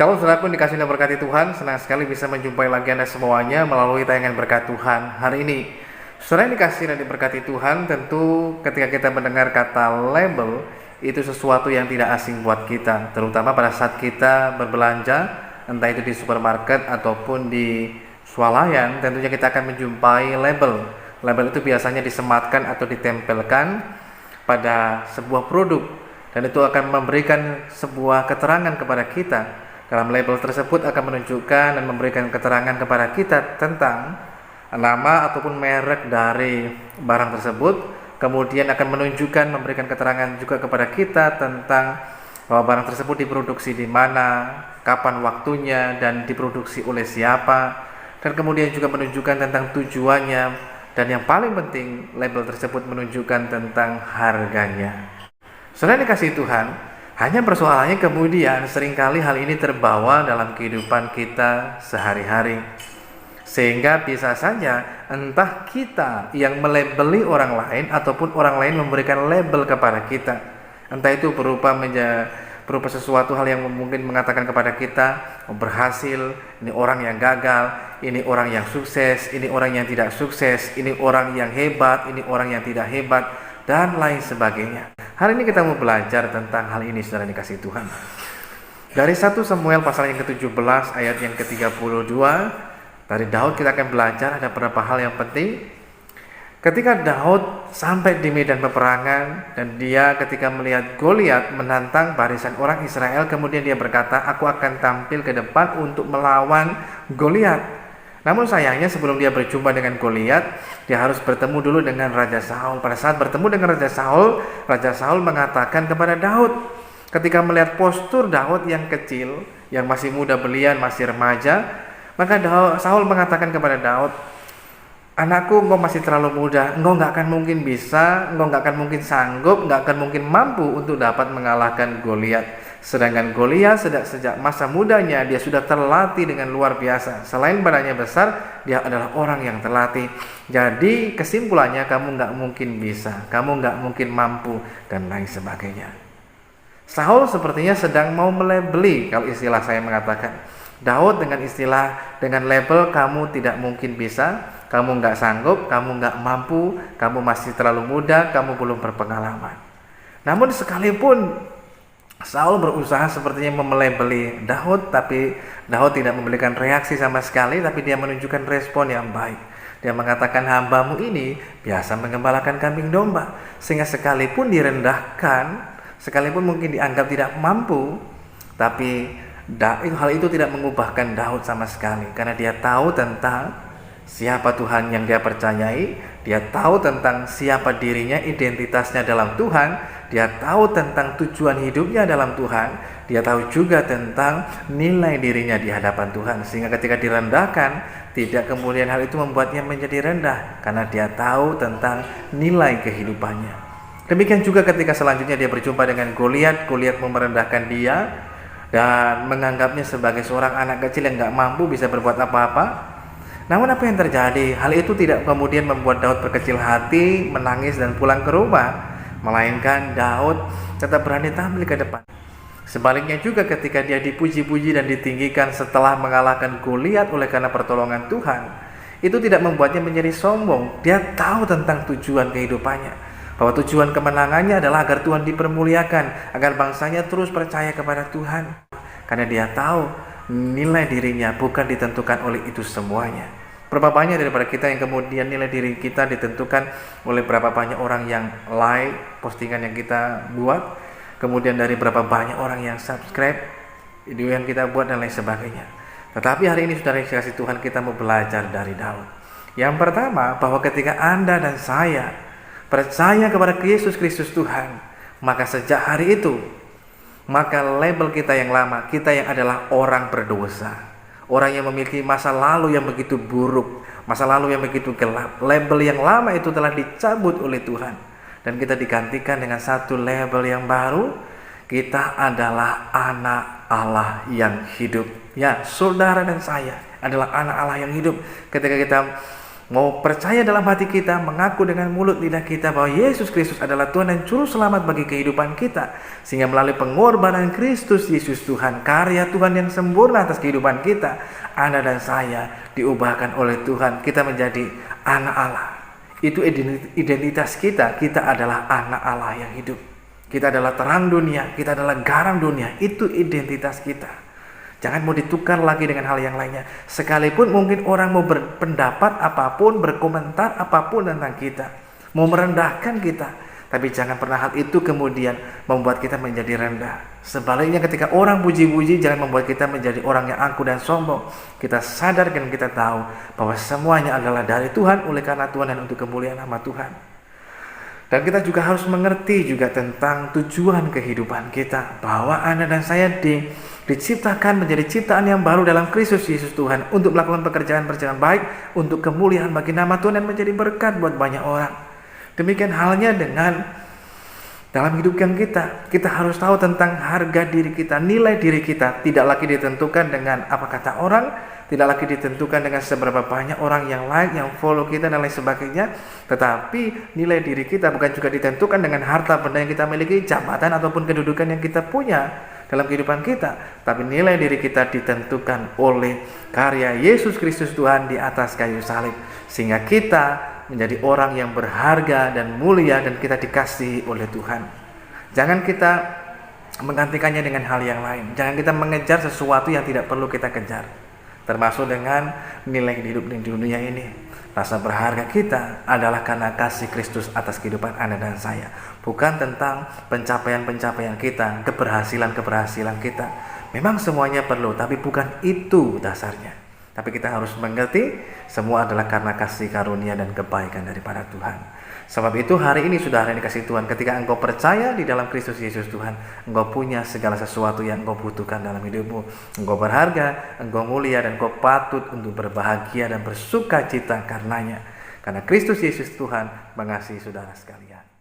Shalom saudaraku dikasih dan berkati Tuhan. Senang sekali bisa menjumpai lagi Anda semuanya melalui tayangan berkat Tuhan hari ini. Saudara yang dikasih dan diberkati Tuhan, tentu ketika kita mendengar kata label, itu sesuatu yang tidak asing buat kita, terutama pada saat kita berbelanja, entah itu di supermarket ataupun di swalayan. Tentunya kita akan menjumpai label. Label itu biasanya disematkan atau ditempelkan pada sebuah produk, dan itu akan memberikan sebuah keterangan kepada kita. Dalam label tersebut akan menunjukkan dan memberikan keterangan kepada kita tentang nama ataupun merek dari barang tersebut. Kemudian akan menunjukkan, memberikan keterangan juga kepada kita tentang bahwa barang tersebut diproduksi di mana, kapan waktunya, dan diproduksi oleh siapa. Dan kemudian juga menunjukkan tentang tujuannya. Dan yang paling penting, label tersebut menunjukkan tentang harganya. Saudara dikasihi Tuhan, hanya persoalannya kemudian seringkali hal ini terbawa dalam kehidupan kita sehari-hari. Sehingga bisa saja entah kita yang melabeli orang lain ataupun orang lain memberikan label kepada kita. Entah itu berupa sesuatu hal yang mungkin mengatakan kepada kita, oh, berhasil, ini orang yang gagal, ini orang yang sukses, ini orang yang tidak sukses, ini orang yang hebat, ini orang yang tidak hebat, dan lain sebagainya. Hari ini kita mau belajar tentang hal ini, saudara dikasih Tuhan. Dari 1 Samuel pasal yang ke-17 ayat yang ke-32, dari Daud kita akan belajar ada beberapa hal yang penting. Ketika Daud sampai di medan peperangan, dan dia ketika melihat Goliat menantang barisan orang Israel, kemudian dia berkata, aku akan tampil ke depan untuk melawan Goliat. Namun sayangnya sebelum dia berjumpa dengan Goliat, dia harus bertemu dulu dengan Raja Saul. Pada saat bertemu dengan Raja Saul mengatakan kepada Daud, ketika melihat postur Daud yang kecil, yang masih muda belian, masih remaja, maka Saul mengatakan kepada Daud, anakku, engkau masih terlalu muda, engkau gak akan mungkin bisa, engkau gak akan mungkin sanggup, gak akan mungkin mampu untuk dapat mengalahkan Goliat. Sedangkan Goliat sejak masa mudanya dia sudah terlatih dengan luar biasa. Selain badannya besar, dia adalah orang yang terlatih. Jadi kesimpulannya, kamu gak mungkin bisa, kamu gak mungkin mampu, dan lain sebagainya. Saul sepertinya sedang mau melabeli, kalau istilah saya mengatakan. Daud dengan label, kamu tidak mungkin bisa, kamu gak sanggup, kamu gak mampu, kamu masih terlalu muda, kamu belum berpengalaman. Namun sekalipun Saul berusaha sepertinya melabeli Daud, tapi Daud tidak memberikan reaksi sama sekali, tapi dia menunjukkan respon yang baik. Dia mengatakan, hambamu ini biasa mengembalakan kambing domba, sehingga sekalipun direndahkan, sekalipun mungkin dianggap tidak mampu, tapi hal itu tidak mengubahkan Daud sama sekali, karena dia tahu tentang siapa Tuhan yang dia percayai, dia tahu tentang siapa dirinya, identitasnya dalam Tuhan, dia tahu tentang tujuan hidupnya dalam Tuhan, dia tahu juga tentang nilai dirinya di hadapan Tuhan. Sehingga ketika direndahkan, tidak kemudian hal itu membuatnya menjadi rendah, karena dia tahu tentang nilai kehidupannya. Demikian juga ketika selanjutnya dia berjumpa dengan Goliat mau merendahkan dia dan menganggapnya sebagai seorang anak kecil yang gak mampu bisa berbuat apa-apa. Namun apa yang terjadi? Hal itu tidak kemudian membuat Daud berkecil hati, menangis dan pulang ke rumah. Melainkan Daud tetap berani tampil ke depan. Sebaliknya juga ketika dia dipuji-puji dan ditinggikan setelah mengalahkan Goliat oleh karena pertolongan Tuhan, itu tidak membuatnya menjadi sombong. Dia tahu tentang tujuan kehidupannya, bahwa tujuan kemenangannya adalah agar Tuhan dipermuliakan, agar bangsanya terus percaya kepada Tuhan. Karena dia tahu nilai dirinya bukan ditentukan oleh itu semuanya. Berapa banyak daripada kita yang kemudian nilai diri kita ditentukan oleh berapa banyak orang yang like postingan yang kita buat, kemudian dari berapa banyak orang yang subscribe video yang kita buat, dan lain sebagainya. Tetapi hari ini saudara dikasihi Tuhan, kita mau belajar dari Daud. Yang pertama, bahwa ketika Anda dan saya percaya kepada Yesus Kristus Tuhan, maka sejak hari itu, maka label kita yang lama, kita yang adalah orang berdosa, orang yang memiliki masa lalu yang begitu buruk, masa lalu yang begitu gelap, label yang lama itu telah dicabut oleh Tuhan, dan kita digantikan dengan satu label yang baru. Kita adalah anak Allah yang hidup. Ya, saudara dan saya adalah anak Allah yang hidup. Ketika kita mau percaya dalam hati kita, mengaku dengan mulut lidah kita bahwa Yesus Kristus adalah Tuhan dan Juru Selamat bagi kehidupan kita, sehingga melalui pengorbanan Kristus Yesus Tuhan, karya Tuhan yang sempurna atas kehidupan kita, Anda dan saya diubahkan oleh Tuhan, kita menjadi anak Allah. Itu identitas kita adalah anak Allah yang hidup. Kita adalah terang dunia, kita adalah garam dunia, itu identitas kita. Jangan mau ditukar lagi dengan hal yang lainnya. Sekalipun mungkin orang mau berpendapat apapun, berkomentar apapun tentang kita, mau merendahkan kita, tapi jangan pernah hal itu kemudian membuat kita menjadi rendah. Sebaliknya ketika orang puji-puji, jangan membuat kita menjadi orang yang angkuh dan sombong. Kita sadar dan kita tahu bahwa semuanya adalah dari Tuhan, oleh karena Tuhan dan untuk kemuliaan nama Tuhan. Dan kita juga harus mengerti juga tentang tujuan kehidupan kita, bahwa Anda dan saya diciptakan menjadi ciptaan yang baru dalam Kristus Yesus Tuhan, untuk melakukan pekerjaan-pekerjaan baik untuk kemuliaan bagi nama Tuhan dan menjadi berkat buat banyak orang. Demikian halnya dengan dalam hidup yang kita harus tahu tentang harga diri kita, nilai diri kita tidak lagi ditentukan dengan apa kata orang, tidak lagi ditentukan dengan seberapa banyak orang yang like, yang follow kita dan lain sebagainya, tetapi nilai diri kita bukan juga ditentukan dengan harta benda yang kita miliki, jabatan ataupun kedudukan yang kita punya dalam kehidupan kita, tapi nilai diri kita ditentukan oleh karya Yesus Kristus Tuhan di atas kayu salib, sehingga kita menjadi orang yang berharga dan mulia dan kita dikasihi oleh Tuhan. Jangan kita menggantikannya dengan hal yang lain. Jangan kita mengejar sesuatu yang tidak perlu kita kejar, termasuk dengan nilai hidup di dunia ini. Rasa berharga kita adalah karena kasih Kristus atas kehidupan Anda dan saya, bukan tentang pencapaian-pencapaian kita, keberhasilan-keberhasilan kita. Memang semuanya perlu, tapi bukan itu dasarnya. Tapi kita harus mengerti semua adalah karena kasih karunia dan kebaikan daripada Tuhan. Sebab itu hari ini saudara yang dikasihi Tuhan, ketika engkau percaya di dalam Kristus Yesus Tuhan, engkau punya segala sesuatu yang engkau butuhkan dalam hidupmu. Engkau berharga, engkau mulia, dan engkau patut untuk berbahagia dan bersuka cita karenanya. Karena Kristus Yesus Tuhan mengasihi saudara sekalian.